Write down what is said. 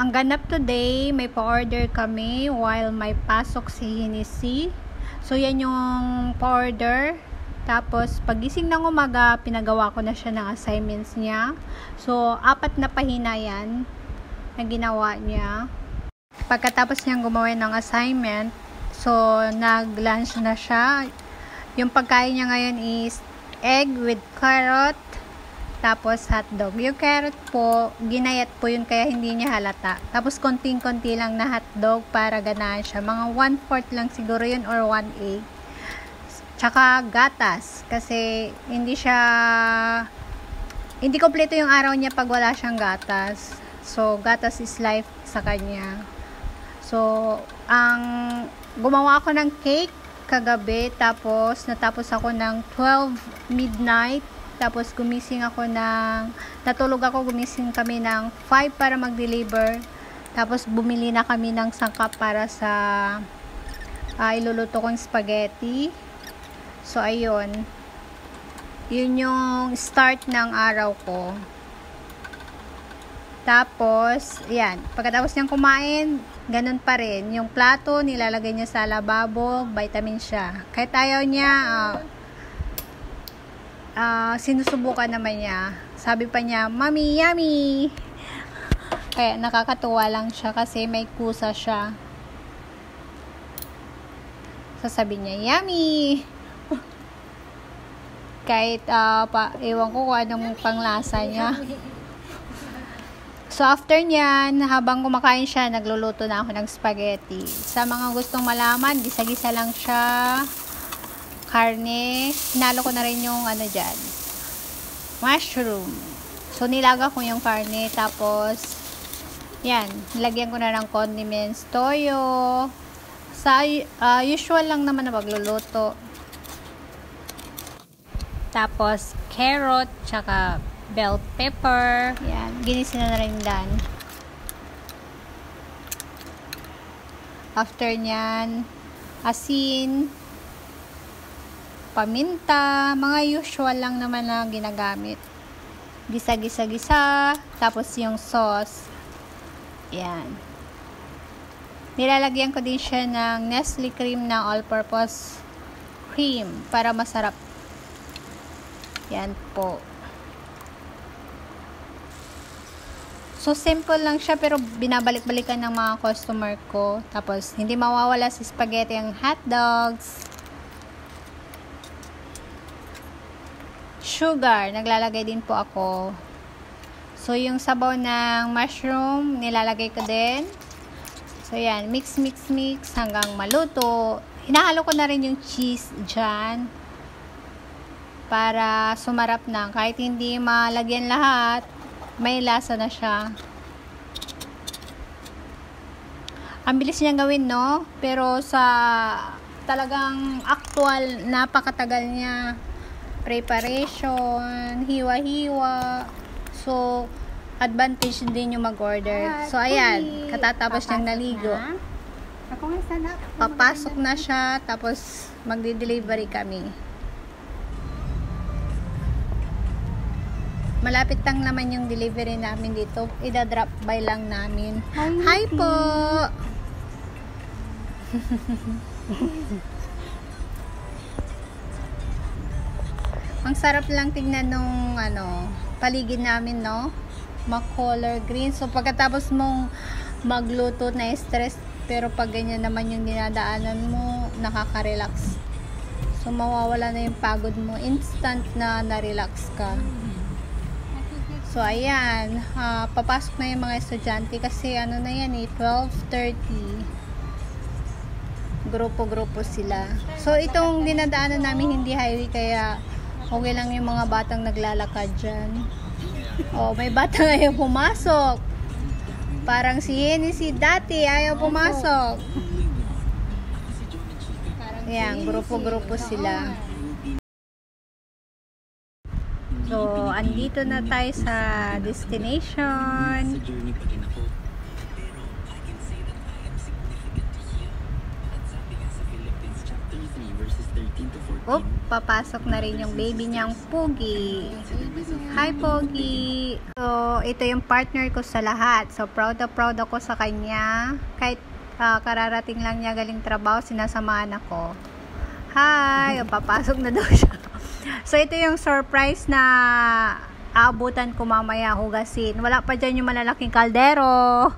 Ang ganap today, may pa-order kami while may pasok si Hinisi. So, yan yung pa-order. Tapos, pagising ng umaga, pinagawa ko na siya ng assignments niya. So, 4 na pahina yan na ginawa niya. Pagkatapos niyang gumawa ng assignment, so, nag-lunch na siya. Yung pagkain niya ngayon is egg with carrot, tapos hotdog. Yung carrot po, ginayat po yun kaya hindi niya halata. Tapos konting-konti lang na hotdog para ganahan siya. Mga 1/4 lang siguro yun or 1 egg. Tsaka gatas. Kasi hindi kompleto yung araw niya pag wala siyang gatas. So, gatas is life sa kanya. So, gumawa ako ng cake kagabi. Tapos, natapos ako ng 12 midnight. Tapos, gumising kami ng 5 para mag-deliver. Tapos, bumili na kami ng sangkap para sa iluluto kong spaghetti. So, ayun. Yun yung start ng araw ko. Tapos, yan. Pagkatapos niyang kumain, ganun pa rin. Yung plato, nilalagay niya sa lababo, vitamin siya. Kahit ayaw niya, sinusubukan naman niya. Sabi pa niya, "Mommy, yummy!" Kaya nakakatuwa lang siya kasi may kusa siya. Sasabi niya, "Yummy!" Kahit, ewan ko kung anong panglasa niya. So, after niyan, habang kumakain siya, nagluluto na ako ng spaghetti. Sa mga gustong malaman, gisa-gisa lang siya. Karne. Hinalo ko na rin yung dyan. Mushroom. So, nilaga ko yung karne. Tapos, yan. Nilagyan ko na ng condiments. Toyo. Sa usual lang naman na pagluluto. Tapos, carrot. Tsaka bell pepper. Yan. Ginisa na rin dan. After nyan, asin, paminta, mga usual lang naman na ginagamit. Gisa-gisa-gisa. Tapos yung sauce. Yan. Nilalagyan ko din siya ng Nestle cream na all-purpose cream para masarap. Yan po. So, simple lang siya pero binabalik-balikan ng mga customer ko. Tapos, hindi mawawala sa spaghetti ang hotdogs. Sugar, naglalagay din po ako. So, yung sabaw ng mushroom, nilalagay ko din. So, yan. Mix hanggang maluto. Hinahalo ko na rin yung cheese dyan. Para sumarap na. Kahit hindi malagyan lahat, may lasa na siya. Ang bilis niyang gawin, no? Pero sa talagang actual, napakatagal niya. Preparation, hiwa-hiwa. So, advantage din yung mag-order. So, ayan. Katatapos niyang naligo. Papasok na siya. Tapos, magdi-delivery kami. Malapit lang naman yung delivery namin dito. Ida-drop by lang namin. Hi po! Ang sarap lang tignan nung paligid namin, no? Ma-color green. So, pagkatapos mong magluto na stress, pero pag ganyan naman yung dinadaanan mo, nakaka-relax. So, mawawala na yung pagod mo. Instant na na-relax ka. So, ayan. Papasok na yung mga estudyante kasi na yan 12:30. Grupo-grupo sila. So, itong dinadaanan namin hindi highway kaya okay lang yung mga batang naglalakad dyan. Oh, may batang ayaw pumasok. Parang si dati ayaw pumasok. Ayan, grupo-grupo sila. So, andito na tayo sa destination. verses 13 to 14. Oop, papasok na rin yung baby niyang Pogi. Hi, Pogi! So, ito yung partner ko sa lahat. So, proud ako sa kanya. Kahit kararating lang niya galing trabaho, sinasamahan ako. Hi! O, papasok na daw siya. So, ito yung surprise na aabutan ko mamaya hugasin. Wala pa dyan yung malalaking kaldero.